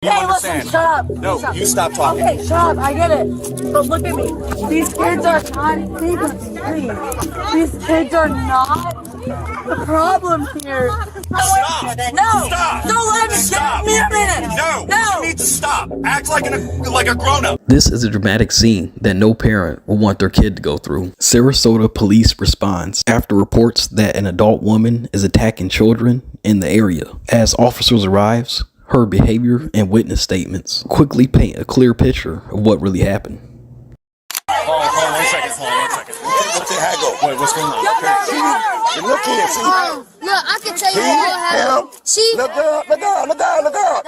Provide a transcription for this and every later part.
Hey, listen, shut up. No, shut you stop talking. Okay, shut up. I get it. But look at me. These kids are not. Please. These kids are not the problem here. Stop. No. Stop. Don't let me. Stop. Give me a minute. No. No. You need to stop. Act like a grown-up. This is a dramatic scene that no parent will want their kid to go through. Sarasota police responds after reports that an adult woman is attacking children in the area. As officers arrives, her behavior and witness statements quickly paint a clear picture of what really happened. Hold on 1 second. What's the haggle? Wait, what's going on? You look here, see? Look, I can tell you what happened. She Look girl.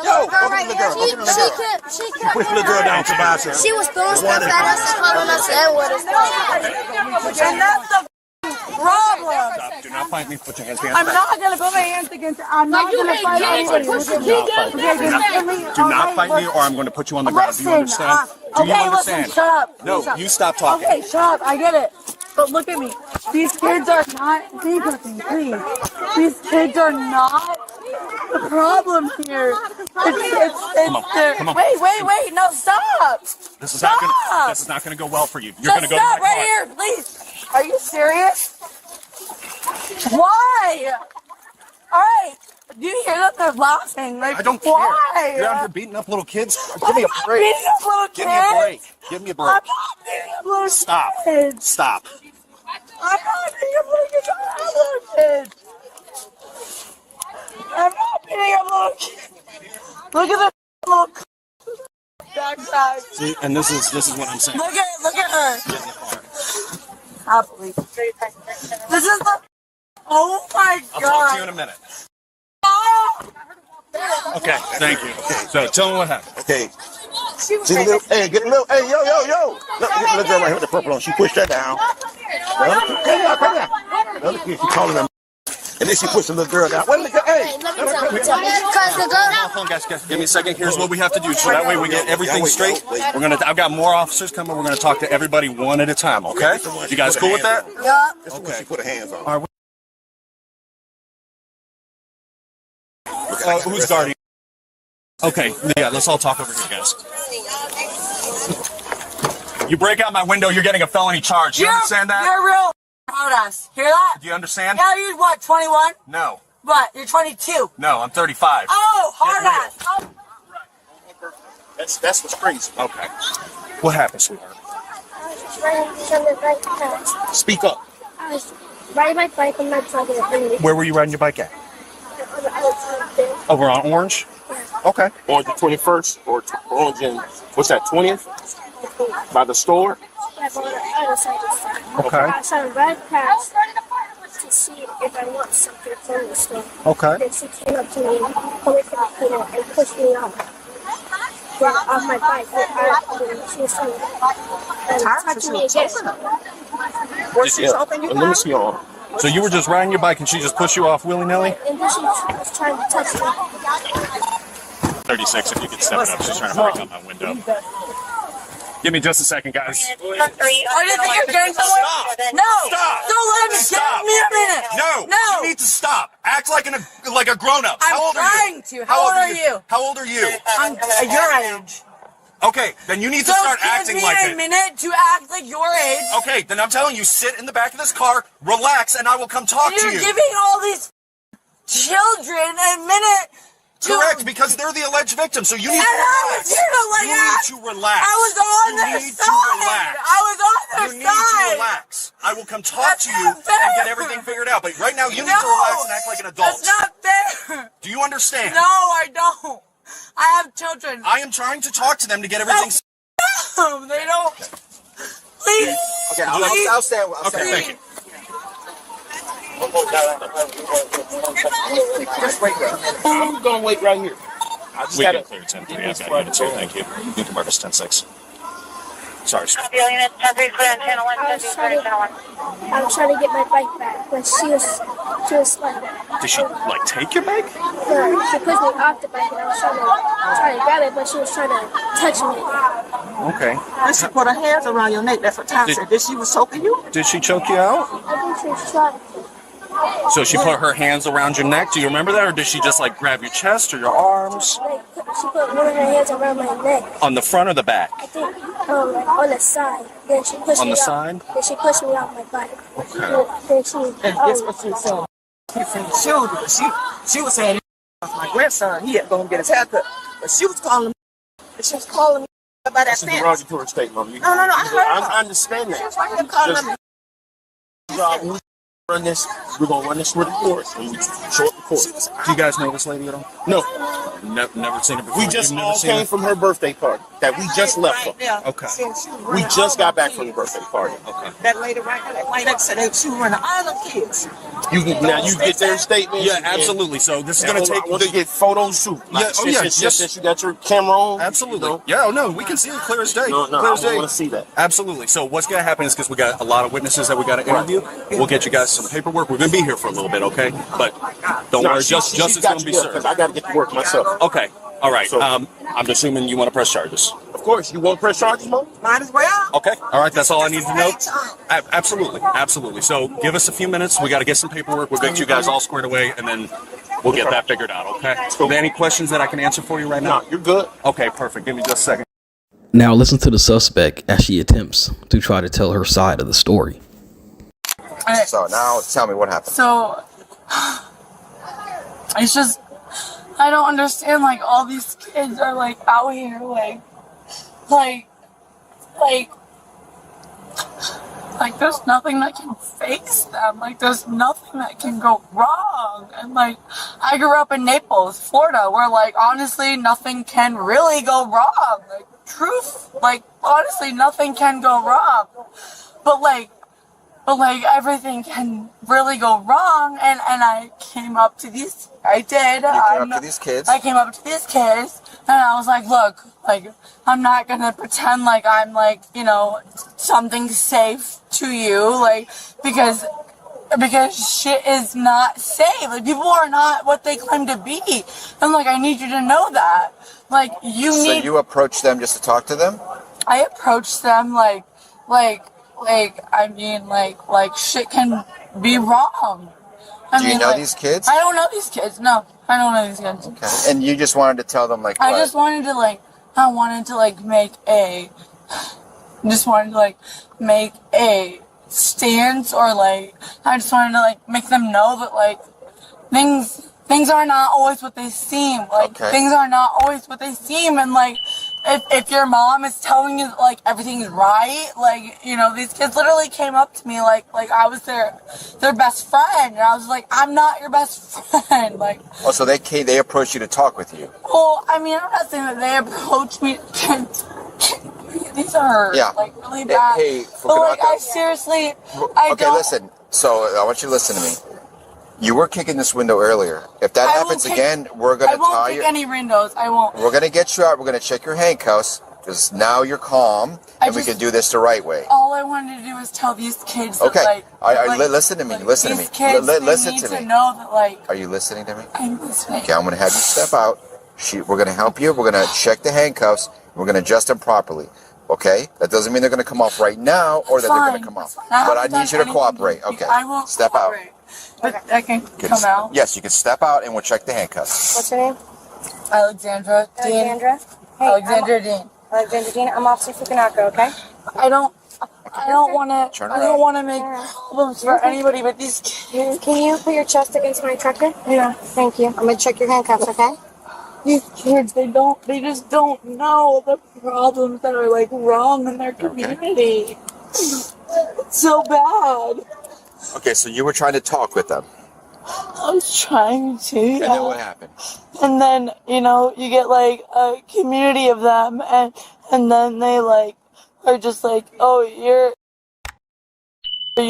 Yo, go right to the girl. here. She kept Push the girl down to the bathroom. She was throwing stuff at us and calling us N-words. And that's the problem. Do not fight me. Put your hands behind I'm your back. not gonna put my hands against. I'm not gonna fight anybody. Do not fight me, or I'm going to put you on the ground. Do you understand? Do you Okay, understand? listen, shut up. No, Shut up. you stop talking. Okay, shut up. I get it. But look at me. These kids are not. Say something, please. These kids are not the problem here. Come on. Wait. No, stop. This is Stop. not going to go well for you. You're going Just to go to stop my right car. here, please. Are you serious? Why? All right. Do you hear that they're laughing? Like, I don't care. why? You're out here beating up little kids. Give me a I'm not break. beating up little Give me a break. kids. Give me a I'm break. not beating up little Stop. kids. Stop. I'm not beating up little kids. I'm not beating up little kids. Look at the little backside. See, and this is what I'm saying. Look at her. Get in the car. Happily. This is the. Oh my I'll god. talk to you in a minute. Oh! Okay, thank you. So tell me what happened. Okay. See the little, hey, get a little, hey, yo. Look, get the little girl right here with the purple on. She pushed that down. Come here. The other kid, she calling them. And then she pushed the little girl down. Wait a minute, hey. Let me tell you. Because the girl. Hold on, guys, give me a second. Here's what we have to do, so that way we get everything straight. I've got more officers coming. We're gonna talk to everybody one at a time. Okay? You guys cool with that? Yeah. This is what she put her hands on. All right. Who's guarding? Okay, yeah, let's all talk over here, guys. You break out my window, you're getting a felony charge. You understand that? You're real hard ass. Hear that? Do you understand? Yeah, you're what, 21? No. What? You're 22. No, I'm 35. Oh, hard Get ass. Oh. That's what's crazy. Okay. What happened, sweetheart? Speak up. I was riding my bike on my brother. Where were you riding your bike at? Over on Orange? Okay. On the 21st or Orange and what's that, 20th? By the store? Okay. I started right past to see if I want something from the store. Okay. Then she came up to me, pulled me from the corner, and pushed me off. Then off my bike, she was trying to touch me again. Let me see on. So you were just riding your bike and she just pushed you off willy-nilly? And then she was trying to touch me. 36, if you could step it up. She's trying to break out my window. Give me just a second, guys. Oh, you think you're getting somewhere? Stop. No. Stop. Don't let me. Stop. Give me a minute. No. No. You need to stop. Act like a grown-up. I'm How old are trying you? to. How old are you? How old are you? I'm your age. Okay, then you need to start acting like give me a it. minute to act like your age. Okay, then I'm telling you, sit in the back of this car, relax, and I will come talk to You're you. giving all these children a minute to... Correct, because they're the alleged victims, so you need And to I was relax. here to like You need to relax. I was on You their need to side. relax. I was on their You need side. to relax. I will come talk That's to you not fair. and get everything figured out. But right now, you need to relax and act like an adult. That's not fair. Do you understand? No, I don't. I have children. I am trying to talk to them to get everything. They don't. Please. Okay, I'll stand. Okay, thank you. Just wait there. I'm going to wait right here. I just We got can clear 10-3. I've got unit 2. Thank you. You can mark us 10-6. Sorry, sir. I was trying to get my bike back, but she was like, Did she, take your bike? she pushed me off the bike, and I was trying to grab it, but she was trying to touch me. Okay. And she put her hands around your neck. That's what Tom said. Did she was choking you? Did she choke you out? I think she was trying to. So she put her hands around your neck. Do you remember that? Or did she just, grab your chest or your arms? Like, she put one of her hands around my neck. On the front or the back? I think on the side. Then she pushed On me the out. side? Then she pushed me out my bike. Then she. And guess what she was saying? She said she was saying my grandson, he had to go and get his haircut. But she was calling me about that That's a fence. derogatory statement. No, I heard her. I understand that. She was calling me. Run this. We're gonna run this with the court. And we show up the court. Do you guys know this lady at all? No, Never seen her before. we just You've never all seen came her? from her birthday party that we just left from. Okay. We just got back from the birthday party. That lady right there, that white lady said that she was running all the kids. You get their statements. Yeah, absolutely. So this is going to take. I want to get photos too. Yeah, Since you got your camera on. Absolutely. You know? Yeah, no, we can see it clear as day. No, clear I as day. want to see that. Absolutely. So what's going to happen is because we got a lot of witnesses that we got to interview, we'll get you guys some paperwork. We're going to be here for a little bit, okay? But don't worry, justice is going to be served. I got to get to work myself. Okay. All right. So- I'm assuming you want to press charges. Of course, you want to press charges, Mo? Might as well. Okay. All right. That's all I need to know. Absolutely. So give us a few minutes. We got to get some paperwork. We'll get you guys all squared away, and then we'll get that figured out. Okay. Are there any questions that I can answer for you right now? No, you're good. Okay. Perfect. Give me just a second. Now listen to the suspect as she attempts to try to tell her side of the story. So now tell me what happened. So, it's just, I don't understand, like, all these kids are, like, out here, like, there's nothing that can face them. Like, there's nothing that can go wrong. And, like, I grew up in Naples, Florida, where, like, honestly, nothing can really go wrong. Like, honestly, nothing can go wrong. But everything can really go wrong, and I came up to these, I did. You came up to these kids? I came up to these kids, and I was like, look, like, I'm not gonna pretend like I'm, like, you know, something safe to you, like, because shit is not safe. Like, people are not what they claim to be, and, like, I need you to know that. Like, So you approached them just to talk to them? I approached them like shit can be wrong. Do you know these kids? I don't know these kids. No, I don't know these kids. Okay. And you just wanted to tell them like what? I wanted to make a stance, or like, I just wanted to like make them know that like things are not always what they seem. Like, things are not always what they seem, and like, if your mom is telling you that, like, everything's right, like, you know, these kids literally came up to me like I was their best friend, and I was like, I'm not your best friend, like. Oh, so they approached you to talk with you? Well, I mean, I'm not saying that they approached me. These are like really bad. Hey, but like, I seriously, don't. Listen. So I want you to listen to me. You were kicking this window earlier. If that happens again, we're gonna tie you. I won't kick any windows. I won't. We're gonna get you out. We're gonna check your handcuffs because now you're calm, and we can do this the right way. All I wanted to do is tell these kids. Okay. That, listen to me. Listen to me. Kids, listen to to me. Know that, like. Are you listening to me? I'm listening. Okay, I'm gonna have you step out. We're gonna help you. We're gonna check the handcuffs. We're gonna adjust them properly. Okay? That doesn't mean they're gonna come off right now, or that they're gonna come off. But I need you to cooperate. Okay. I won't step cooperate. out. But I can come out? Yes, you can step out and we'll check the handcuffs. What's your name? Alexandra Dean. Alexandra? Hey, Alexandra Dean. Alexandra Dean, I'm Officer Fukunaga, okay? I don't want to make problems for anybody, but these kids. Can you put your chest against my trucker? Yeah. Thank you. I'm going to check your handcuffs, okay? These kids, they just don't know the problems that are like wrong in their community. It's so bad. Okay, so you were trying to talk with them. I was trying to. And then what happened? And then, you know, you get like a community of them, and then they like are just like, oh, you're like,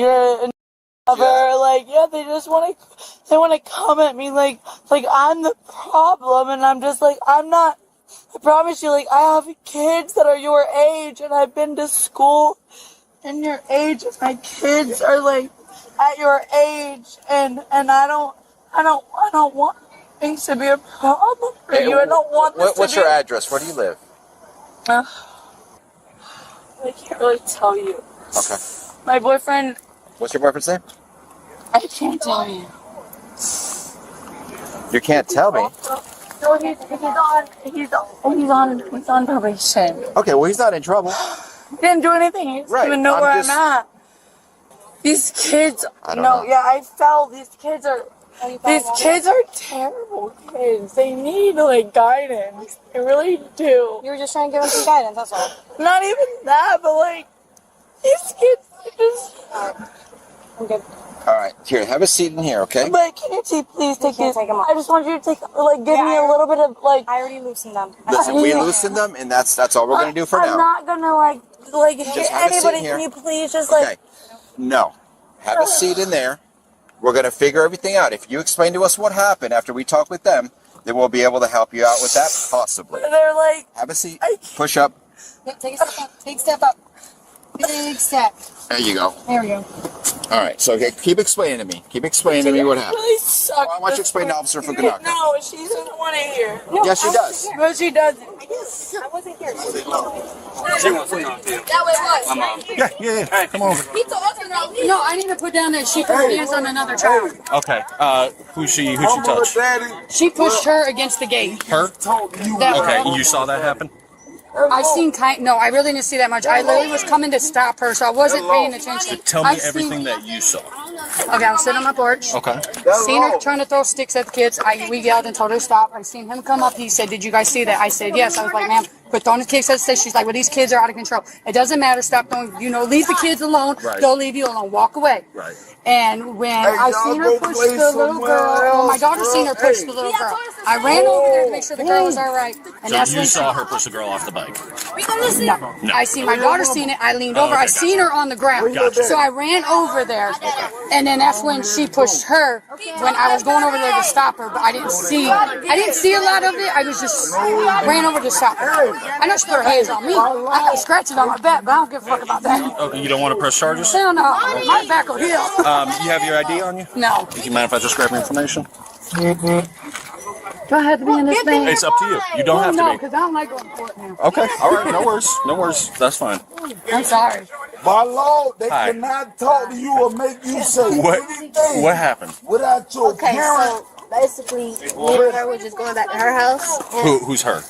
yeah, they want to come at me like I'm the problem, and I'm just like, I'm not. I promise you, like, I have kids that are your age, and I've been to school and your age, and my kids are like at your age, and I don't want things to be a problem for you. I don't want this What's your address? Where do you live? I can't really tell you. Okay. My boyfriend. What's your boyfriend's name? I can't tell you. You can't tell me? So he's on probation. Okay, well, he's not in trouble. He didn't do anything. He doesn't even know where I'm at. These kids, I felt these kids are terrible kids. They need like guidance. They really do. You were just trying to give them some guidance, that's all. Not even that, but like these kids just. I'm good. All right, here, have a seat in here, okay? But can you please take these? Take them off. I just want you to give me a little bit of like. I already loosened them. Listen, we loosened them, and that's all we're gonna do for I'm now. not gonna like hit have a seat anybody. here. Can you please just Okay. No, have a seat in there. We're gonna figure everything out. If you explain to us what happened after we talk with them, then we'll be able to help you out with that, possibly. They're like. Have a seat. Push up. Yep, take a step up. Take a step up. Big step. There you go. There we go. All right, so okay, keep explaining to me. Keep explaining to me what happened. Really suck. Why don't you explain to Officer Fukunaga? No, she doesn't want to hear. No, Yes, she does. But she doesn't. I wasn't here. Yeah. Come on. No, I need to put down that she put her hands on another child. Okay. Who she touched? She pushed her against the gate. Her? That- Okay. You saw that happen? I seen no, I really didn't see that much. I literally was coming to stop her, so I wasn't paying attention. Tell me I seen- everything that you saw. Okay, I was sitting on my porch. Okay. Seen her trying to throw sticks at the kids. We yelled and told her to stop. I seen him come up. He said, "Did you guys see that?" I said, "Yes." I was like, "Ma'am, quit throwing the kids at the stage." She's like, "Well, these kids are out of control." It doesn't matter. Stop throwing. Leave the kids alone. Right. They'll leave you alone. Walk away. Right. And when I seen her push the little girl, when my daughter seen her push the little girl, I ran over there to make sure the girl was all right. And So that's you when saw her push the girl off the bike. No. I seen my daughter seen it. I leaned over. I seen her on the ground. Gotcha. So I ran over there. And then that's when she pushed her when I was going over there to stop her, but I didn't see a lot of it. I was just ran over to stop her. I know she put her hands on me. I got scratches on my back, but I don't give a fuck about that. Oh, you don't want to press charges? Hell no. My back will heal. You have your ID on you? No. Do you mind if I just grab your information? Do I have to be in this thing? It's up to you. You don't have No, to be. because I don't like going to court now. Okay. All right. No worries. No worries. That's fine. I'm sorry. By law, they Hi. cannot talk to you or make you say anything What happened? without your Okay, parent. so basically, me and her were just going back to her house. Who's her?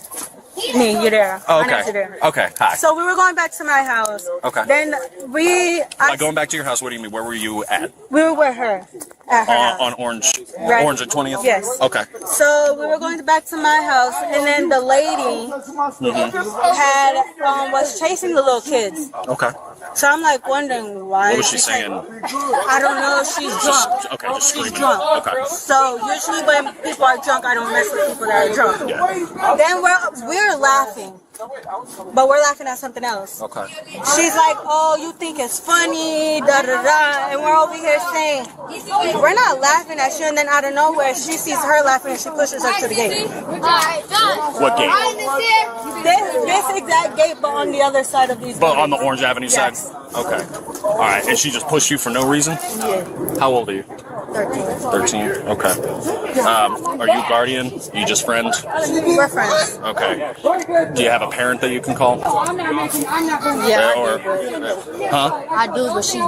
Me, you're there. Oh, I know okay. you're there. Okay. Hi. So we were going back to my house. Okay. Then By going back to your house, what do you mean? Where were you at? we were with her at her house. On Orange. Right. Orange at 20th. Yes. Okay. So we were going back to my house, and then the lady was chasing the little kids. Okay. So I'm like wondering why. What was she saying? I don't know. She's drunk. Okay. Just She's screaming. drunk. Okay. So usually when people are drunk, I don't mess with people that are drunk. Then we're laughing, but we're laughing at something else. Okay. She's like, "Oh, you think it's funny, da da da," and we're over here saying, "We're not laughing at you." And then out of nowhere, she sees her laughing and she pushes her to the gate. What gate? This exact gate, but on the other side of these. But on the Orange Avenue side? Yes. Okay. All right. And she just pushed you for no reason? Yeah. How old are you? 13. Okay. Are you guardian? Are you just friends? We're friends. Okay. Do you have a parent that you can call? I'm not going to. Yeah, Or, huh? I do, but she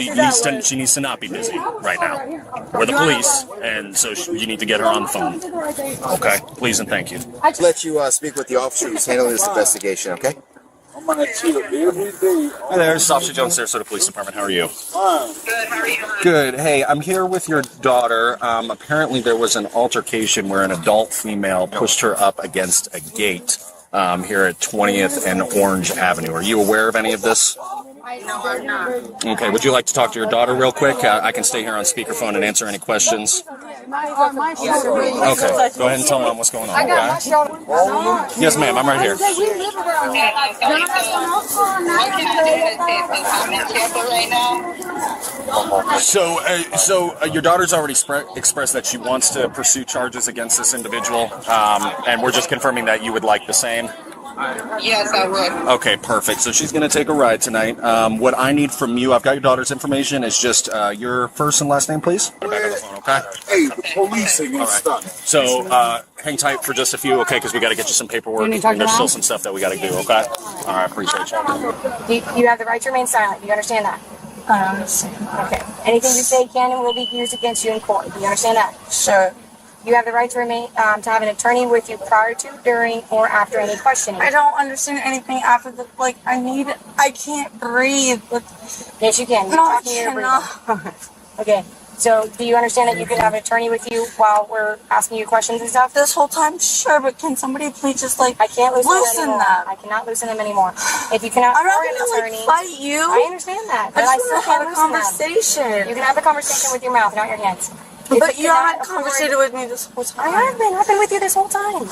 did. She needs to not be busy right now. We're the police, and so you need to get her on the phone. Okay. Please and thank you. Let you speak with the officer who's handling this investigation, okay? I'm gonna chill every day. Hi there, this is Officer Jones, Sarasota Police Department. How are you? Fine. Good. Hey, I'm here with your daughter. Apparently there was an altercation where an adult female pushed her up against a gate here at 20th and Orange Avenue. Are you aware of any of this? No, I'm not. Okay, would you like to talk to your daughter real quick? I can stay here on speakerphone and answer any questions. Okay, go ahead and tell Mom what's going on, okay? Yes, ma'am, I'm right here. So your daughter's already expressed that she wants to pursue charges against this individual, and we're just confirming that you would like the same. Yes, I would. Okay, perfect. So she's going to take a ride tonight. What I need from you, I've got your daughter's information, is just your first and last name, please. Back on the phone, okay? Hey, the police ain't gonna stop. So hang tight for just a few, okay? Because we got to get you some paperwork. You need to talk And there's to still Mom? some stuff that we got to do, okay? All right, appreciate you. You have the right to remain silent. Do you understand that? Okay. Anything you say can and will be used against you in court. Do you understand that? Sure. You have the right to remain to have an attorney with you prior to, during, or after any questioning. I don't understand anything after the, like, I can't breathe. Yes, you can. No, I cannot. Okay. So, do you understand that you can have an attorney with you while we're asking you questions and stuff? This whole time, sure, but can somebody please just, like, I can't loosen them. them? I cannot loosen them anymore. If you cannot I'm not afford an gonna, attorney, like, fight you. I understand that, but I I just still want to have can't a loosen conversation. them. You can have a conversation with your mouth, not your hands. But you haven't conversated with me this whole time. I have been. I've been with you this whole time.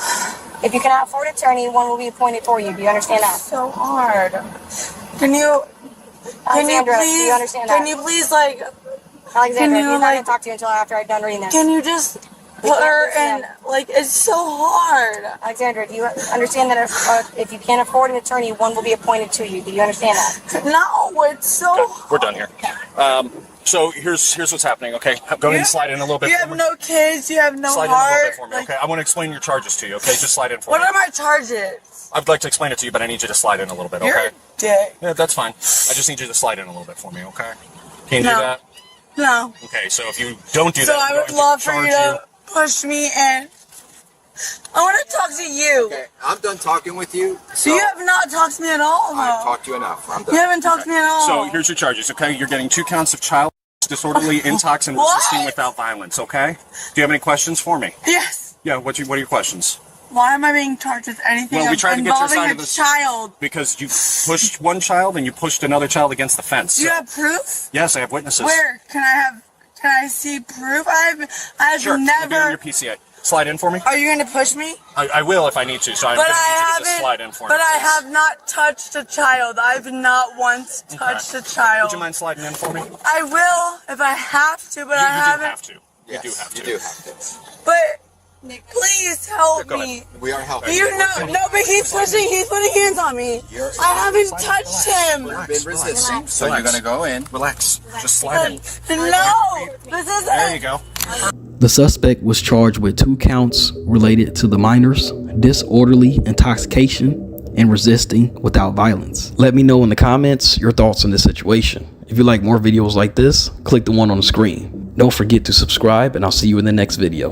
If you cannot afford an attorney, one will be appointed for you. Do you understand that? So hard. Can you Alexandra, please, do you understand that? Can you please, like, Alexandra, you, he's not like- going to talk to you until after I'm done reading this. can you just put her in, like, it's so hard. Alexandra, do you understand that if you can't afford an attorney, one will be appointed to you? Do you understand that? No, it's so hard. We're done here. So here's what's happening, okay? Go ahead and slide in a little bit. You have no kids, you have no Slide in a little heart. bit for me, okay? I want to explain your charges to you, okay? Just slide in for What me. are my charges? I'd like to explain it to you, but I need you to slide in a little bit, okay? You're a dick. Yeah, that's fine. I just need you to slide in a little bit for me, okay? Can you do No. that? No. Okay, so if you don't do So that, I'm I would going love to for charge you to push me in. I want to talk to you. Okay, I'm done talking with you. So you have not talked to me at all, though. I've talked to you enough. I'm done. You haven't talked to me at all. So here's your charges, okay? You're getting 2 counts of child disorderly, intox, and What? resisting without violence, okay? Do you have any questions for me? Yes. Yeah, what are your questions? Why am I being charged with anything Well, we tried to get your involving side a of this child? because you pushed one child and you pushed another child against the fence. Do you So- have proof? Yes, I have witnesses. Where? Can I see proof? I've Sure. never. Give me your PCA. Slide in for me. Are you going to push me? I will if I need to. So I'm going to need you to just slide in for me. But I please. have not touched a child. I've not once touched a child. Would you mind sliding in for me? I will if I have to, but I You haven't. do have to. Yes, You do have to. You do have to. But please help Go me. ahead. We are helping. You know, no, but he's putting hands on me. I haven't touched him. Been resisting. So you're going to go in. Relax. Just slide in. No, this isn't. There you go. The suspect was charged with 2 counts related to the minors, disorderly intoxication, and resisting without violence. Let me know in the comments your thoughts on this situation. If you like more videos like this, click the one on the screen. Don't forget to subscribe, and I'll see you in the next video.